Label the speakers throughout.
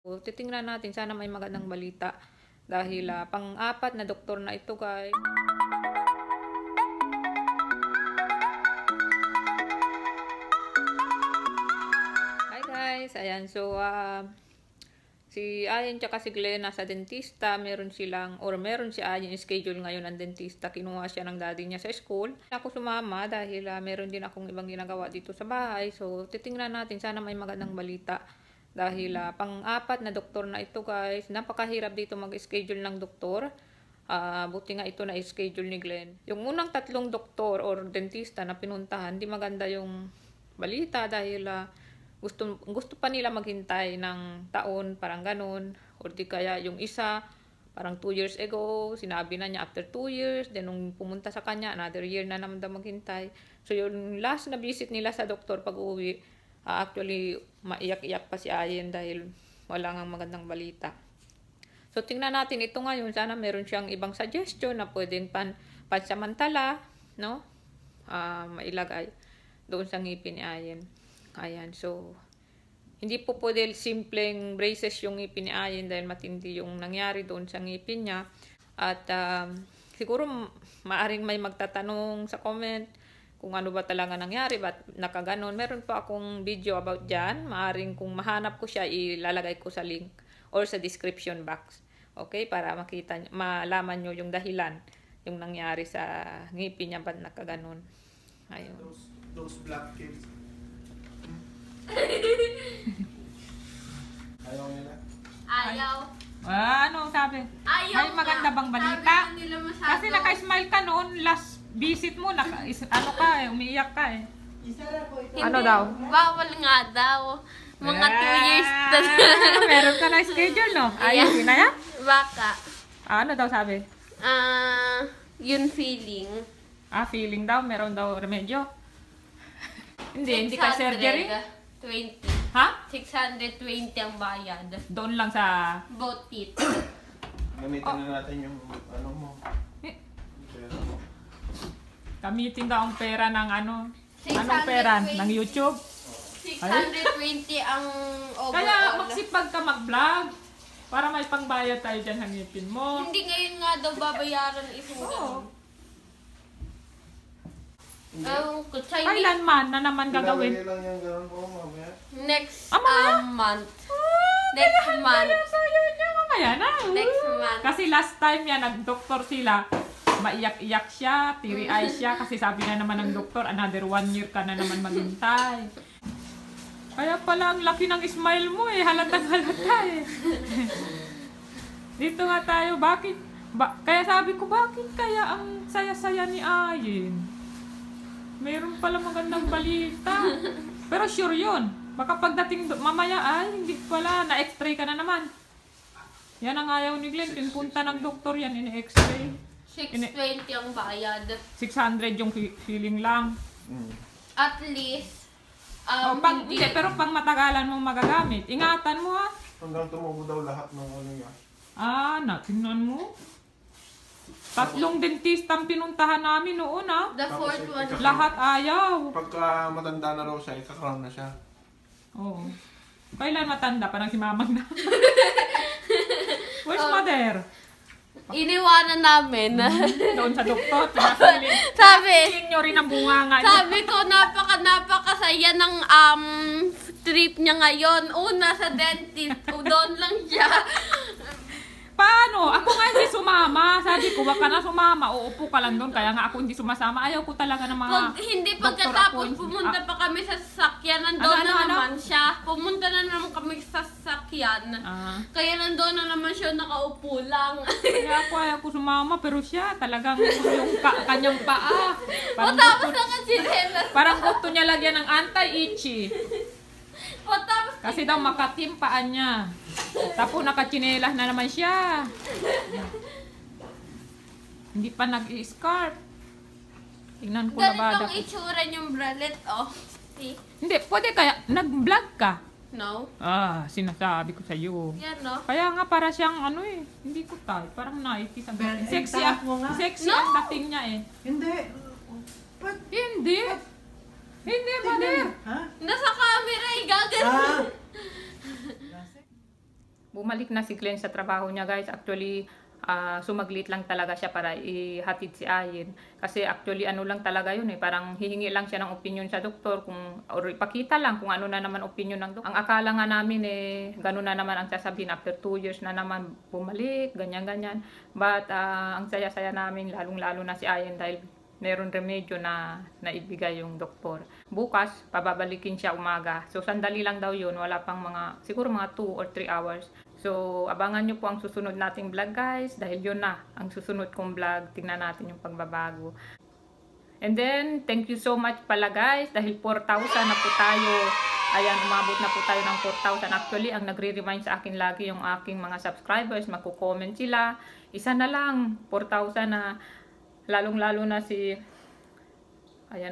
Speaker 1: Titingnan natin, sana may magandang balita dahil pang-apat na doktor na ito, guys. Hi guys, ayan, so si Ayen tsaka si Glenn nasa dentista, meron si Ayen schedule ngayon ng dentista, kinuha siya ng daddy niya sa school. Ako sumama dahil meron din akong ibang ginagawa dito sa bahay, so titingnan natin, sana may magandang balita. Dahil pang-apat na doktor na ito, guys. Napakahirap dito mag-schedule ng doktor. Buti nga ito na schedule ni Glenn. Yung unang tatlong doktor or dentista na pinuntahan, di maganda yung balita dahil gusto pa nila maghintay ng taon, parang ganun. Or di kaya yung isa, parang 2 years ago, sinabi na niya after 2 years, then nung pumunta sa kanya, another year na naman daw maghintay. So yung last na visit nila sa doktor pag uwi, actually, maiyak-iyak pa si Ayen dahil wala ngang magandang balita. So, tingnan natin ito ngayon. Sana meron siyang ibang suggestion na pwedeng pansamantala, no? Mailagay doon sa ngipin ni Ayen. Ayan, so, hindi po pwede simpleng braces yung ngipin ni Ayen dahil matindi yung nangyari doon sa ngipin niya. At siguro maaring may magtatanong sa comment kung ano ba talaga nangyari, ba't nakaganon. Meron pa akong video about dyan. Maaring kung mahanap ko siya, ilalagay ko sa link or sa description box. Okay? Para malaman nyo yung dahilan, yung nangyari sa ngipin niya, ba't nakaganon. Ayun.
Speaker 2: Those black kids. Ayaw nila?
Speaker 3: Ayaw.
Speaker 1: Ano sabi?
Speaker 3: Ayaw
Speaker 1: may maganda bang balita? Kasi naka-smile ka noon, last visit mo, umiiyak ka eh. Ano daw?
Speaker 3: Bawal nga daw. Mga 2 years na.
Speaker 1: Meron ka na schedule, no? Ayaw na yan?
Speaker 3: Baka.
Speaker 1: Ano daw sabi?
Speaker 3: Yun feeling.
Speaker 1: Feeling daw, meron daw remedyo. Hindi ka surgery?
Speaker 3: 20.
Speaker 1: Ha?
Speaker 3: 620 ang bayad.
Speaker 1: Doon lang sa...
Speaker 3: Both teeth.
Speaker 2: Gamitin na natin yung ano mo.
Speaker 1: Gamitin daw ang pera ng ano? Anong pera? Ng YouTube?
Speaker 3: 620 ang overall.
Speaker 1: Kaya magsipag ka mag-vlog para may pangbayad tayo dyan ng ngipin mo.
Speaker 3: Hindi ngayon nga daw babayaran isang ganun.
Speaker 1: Kailanman na naman gagawin?
Speaker 2: Lang yung gano'n po, mamaya.
Speaker 3: Next month.
Speaker 1: Next
Speaker 3: month.
Speaker 1: Mamaya na.
Speaker 3: Next month.
Speaker 1: Kasi last time yan, nag-doktor sila. Maiyak-iyak siya, teary-eye siya. Kasi sabi na naman ng doktor, another 1 year ka na naman maghintay. Kaya pala ang laki ng smile mo eh. Halatang halata eh. Dito nga tayo, bakit? Kaya sabi ko, bakit kaya ang saya-saya ni Ayen? Meron pala magandang balita. Pero sure yun. Baka pagdating mamaya ay, hindi pala, na-x-ray ka na naman. Yan ang ayaw ni Glenn. Pinpunta ng doktor yan, in-x-ray.
Speaker 3: 620 ang bayad.
Speaker 1: 600 yung feeling lang.
Speaker 3: At least,
Speaker 1: hindi, pero pang matagalan mo magagamit. Ingatan mo ha.
Speaker 2: Hanggang tumubo daw lahat ng ano niya.
Speaker 1: Tingnan mo. 3 dentista ang pinuntahan namin noon
Speaker 3: the fourth one.
Speaker 1: Lahat ayaw.
Speaker 2: Pagka matanda na raw siya, ikakrown na siya.
Speaker 1: Oo. Kailan matanda? Parang si mamang na. Where's mother?
Speaker 3: Iniwanan namin.
Speaker 1: Doon sa doktor.
Speaker 3: Sabi
Speaker 1: nyo rin ang bunganga niya.
Speaker 3: Sabi ko, napakasaya ng trip niya ngayon. Una sa dentist, doon lang siya.
Speaker 1: Paano? Ako nga hindi sumama. Sabi ko, wag ka na sumama. Uupo ka lang doon. Kaya nga ako hindi sumasama. Ayaw ko talaga ng mga
Speaker 3: Pagkatapos pumunta pa kami sa sasakyan, nandoon na naman siya. Pumunta na naman kami sa sasakyan. Kaya nandoon na naman siya, nakaupo lang.
Speaker 1: Kaya ayaw ko sumama. Pero siya talagang yung kanyang paa.
Speaker 3: Matapos na kasi
Speaker 1: parang gusto niya lagyan ng anti-itchy.
Speaker 3: Matapos
Speaker 1: kasi daw makatim paan niya. Tapos nakachinelas na naman siya. Hindi pa nag-i-scarf. Tingnan ko na ba.
Speaker 3: Ganitong itsura yung bralette, oh. See?
Speaker 1: Hindi, pwede kaya nag-vlog ka.
Speaker 3: No?
Speaker 1: Sinasabi ko sa iyo.
Speaker 3: Yan, no?
Speaker 1: Kaya nga para siyang ano eh. Hindi ko tayo. Parang naiti sa dating. Sexy ang dating niya eh.
Speaker 2: Hindi.
Speaker 1: Hindi. Hindi, mother.
Speaker 3: Nasa camera, gagawin.
Speaker 1: Bumalik na si Glenn sa trabaho niya, guys. Actually, sumaglit lang talaga siya para ihatid si Ayin. Kasi actually ano lang talaga yun parang hihingi lang siya ng opinion sa doktor or ipakita lang kung ano na naman opinion ng doktor. Ang akala nga namin gano'n na naman ang sasabihin after 2 years na naman bumalik, ganyan-ganyan. But ang saya-saya namin lalong-lalo na si Ayin dahil meron remedyo na naibigay yung doktor. Bukas, pababalikin siya umaga. So sandali lang daw yun, wala pang siguro mga 2 or 3 hours. So, abangan nyo po ang susunod nating vlog, guys. Dahil yun na, ang susunod kong vlog. Tingnan natin yung pagbabago. And then, thank you so much pala, guys. Dahil 4,000 na po tayo. Ayan, umabot na po tayo ng 4,000. Actually, ang nagre-remind sa akin lagi yung aking mga subscribers. Magko-comment sila. Isa na lang, 4,000 na. Lalong-lalo na si... Ayan,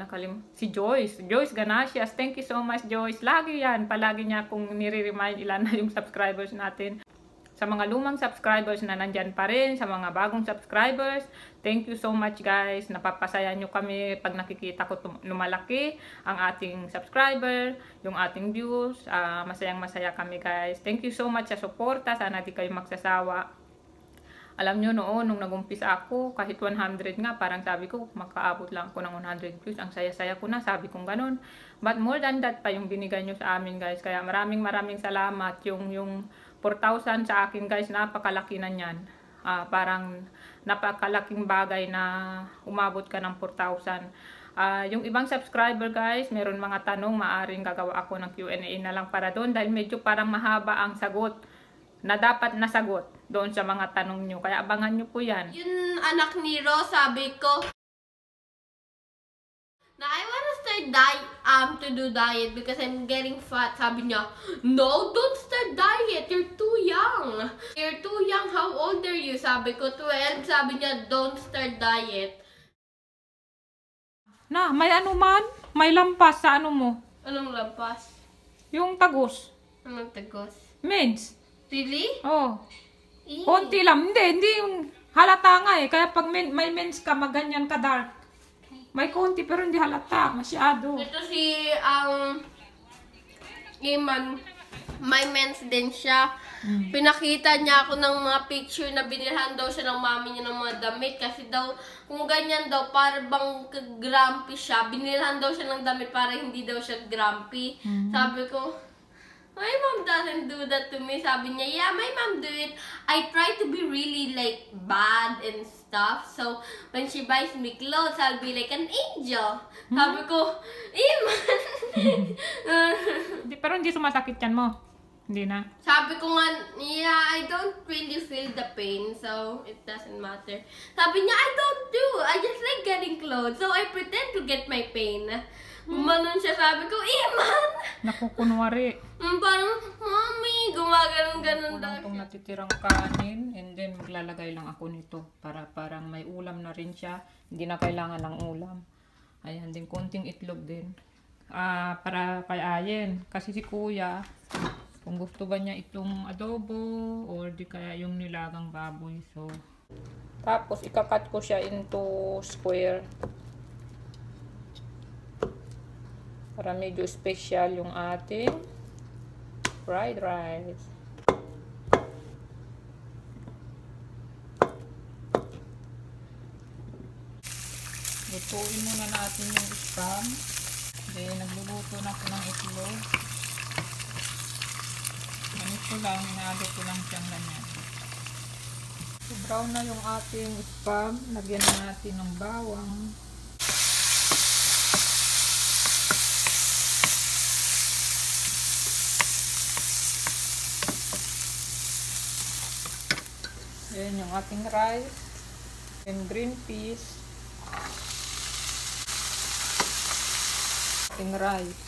Speaker 1: si Joyce. Joyce Ganasias. Thank you so much, Joyce. Lagi yan. Palagi niya kung nire-remind ilan na yung subscribers natin. Sa mga lumang subscribers na nandyan pa rin, sa mga bagong subscribers, thank you so much, guys. Napapasaya nyo kami pag nakikita ko lumalaki ang ating subscriber, yung ating views. Masayang-masaya kami, guys. Thank you so much sa suporta. Sana di kayo magsasawa. Alam nyo noon, nung nag-umpisa ako, kahit 100 nga, parang sabi ko, makaabot lang ako ng 100 views. Ang saya-saya ko na, sabi kong ganun. But more than that pa yung binigay nyo sa amin, guys. Kaya maraming salamat. Yung 4,000 sa akin, guys, napakalaki na yan. Parang napakalaking bagay na umabot ka ng 4,000. Yung ibang subscriber, guys, meron mga tanong, maaring gagawa ako ng Q&A na lang para doon. Dahil medyo parang mahaba ang sagot na dapat nasagot doon sa mga tanong nyo. Kaya abangan nyo po yan.
Speaker 3: Yung anak ni Rose, sabi ko, na I wanna start to do diet because I'm getting fat. Sabi niya, no, don't start diet. You're too young. You're too young. How old are you? Sabi ko, 12. Sabi niya, don't start diet.
Speaker 1: Na, may ano man? May lampas sa ano mo?
Speaker 3: Anong lampas?
Speaker 1: Yung tagos.
Speaker 3: Anong tagos?
Speaker 1: Mens.
Speaker 3: Really?
Speaker 1: Oh. Konti lang. Hindi yung halata nga Kaya pag may mens ka, maganyan ka dark. May konti pero hindi halata. Masyado.
Speaker 3: Ito si, Iman, may mens din siya. Pinakita niya ako ng mga picture na binilhan daw siya ng mami niya ng mga damit. Kasi daw, kung ganyan daw, para bang grumpy siya. Binilhan daw siya ng damit para hindi daw siya grumpy. Sabi ko, my mom doesn't do that to me. Sabi niya, yeah, my mom do it. I try to be really like bad and stuff. So, when she buys me clothes, I'll be like an angel. Sabi ko, Iman.
Speaker 1: Pero hindi sumasakit yan mo. Hindi na.
Speaker 3: Sabi ko nga, yeah, I don't really feel the pain. So, it doesn't matter. Sabi niya, I don't do. I just like getting clothes. So, I pretend to get my pain. Gumanon siya, sabi ko, Iman!
Speaker 1: Nakukunwari.
Speaker 3: Parang, Mommy, gumaganon-ganon daw.
Speaker 1: Itong natitirang kanin, and then maglalagay lang ako nito para parang may ulam na rin siya. Hindi na kailangan ng ulam. Ayan, din konting itlog din. Para kay Ayen. Kasi si Kuya, kung gusto ba niya itong adobo, or di kaya yung nilagang baboy. So, tapos, ikakat ko siya into square. Para medyo special yung ating fried rice. Lutuin muna natin yung spam. Then, nagluluto na ako ng itlog. Ganito lang, hinalo ko lang siyang ganyan. So, brown na yung ating spam. Lagyan na natin ng bawang. Ayan yung ating rice and green peas. Ating rice.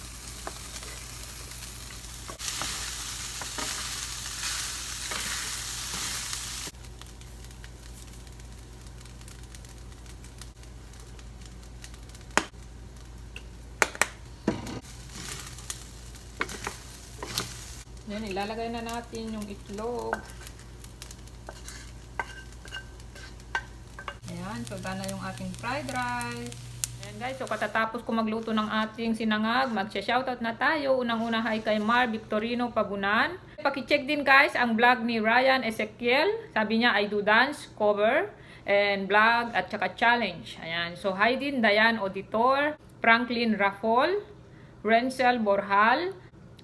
Speaker 1: Yan, ilalagay na natin yung itlog. Ayan, so na yung ating fried rice. Ayan guys, so katatapos ko magluto ng ating sinangag, magsha-shoutout na tayo. Unang-una ay kay Mar Victorino Pabunan. pakicheck din guys ang vlog ni Ryan Ezekiel. Sabi niya, I do dance, cover, and vlog at saka challenge. Ayan. So, hi din Dayan Auditor, Franklin Rafol, Renzel Borjal,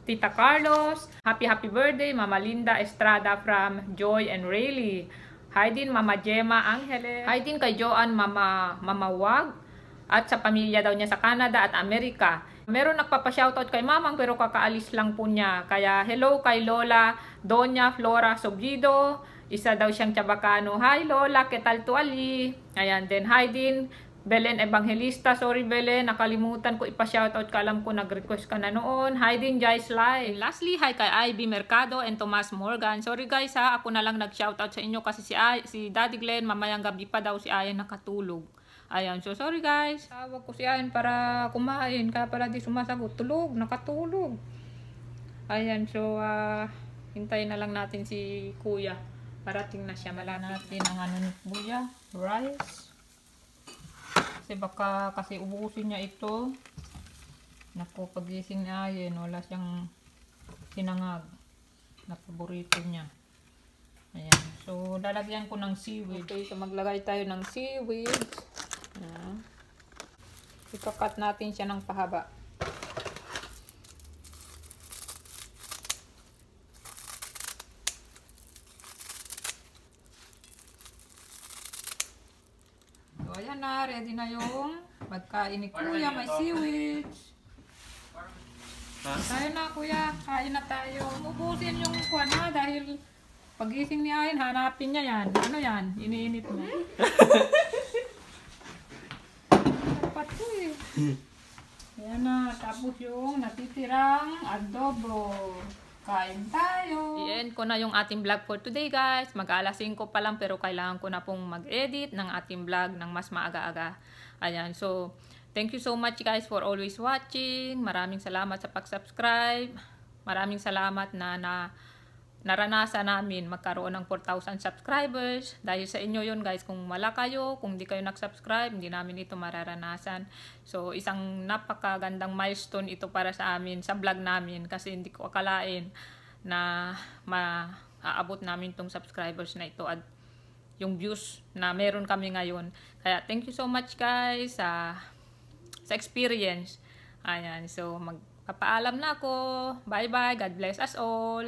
Speaker 1: Tita Carlos, happy birthday Mama Linda Estrada from Joy and Rayleigh. Hi din Mama Gemma Angeles. Hi din kay Joanne Mama Wag at sa pamilya daw niya sa Canada at Amerika. Meron nagpapa-shoutout kay Mamang pero kakaalis lang po niya. Kaya hello kay Lola Doña Flora Soblido. Isa daw siyang Chabacano. Hi Lola, ketal tuali? Ayan, then hi din Belen Evangelista. Sorry Belen, nakalimutan ko ipa-shoutout ka. Alam ko nag-request ka na noon. Hi din Jais Live. Lastly, hi kay Ivy Mercado and Tomas Morgan. Sorry guys ha, ako na lang nag-shoutout sa inyo kasi si Daddy Glenn mamayang gabi pa daw si Ayan nakatulog. Ayan, so sorry guys. Tawag ko si Ayan para kumain. Kaya pala di sumasagot. Tulog, nakatulog. Ayan, so hintayin na lang natin si Kuya. Parating na siya. Mala natin ang ano ni Kuya. Rice. Kasi baka kasi ubusin niya ito. Naku, pagising niya Ayan, wala siyang sinangag na paborito niya. Ayan, so lalagyan ko ng seaweed. Okay, so maglagay tayo ng seaweed. Ikakat natin siya ng pahaba. So ayan na, ready na yung pagkain ni Kuya, may seaweed. Tayo na Kuya, kain na tayo. Ubusin yung kuwan ha dahil pagising ni Ayan, hanapin niya yan. Ano yan? Iniinit mo. Ayan na, tapos yung natitirang adobo. Kain tayo. I-end ko na yung ating vlog for today guys. Mag-alas 5 pa lang pero kailangan ko na pong mag-edit ng ating vlog ng mas maaga-aga. Ayan, so thank you so much guys for always watching. Maraming salamat sa pag-subscribe. Maraming salamat na naranasan namin magkaroon ng 4,000 subscribers. Dahil sa inyo yun guys, kung wala kayo, kung di kayo nag-subscribe, hindi namin ito mararanasan. So, isang napakagandang milestone ito para sa amin, sa vlog namin. Kasi hindi ko akalain na maaabot namin itong subscribers na ito at yung views na meron kami ngayon. Kaya, thank you so much guys sa experience. Ayan, so magpapaalam na ako. Bye-bye. God bless us all.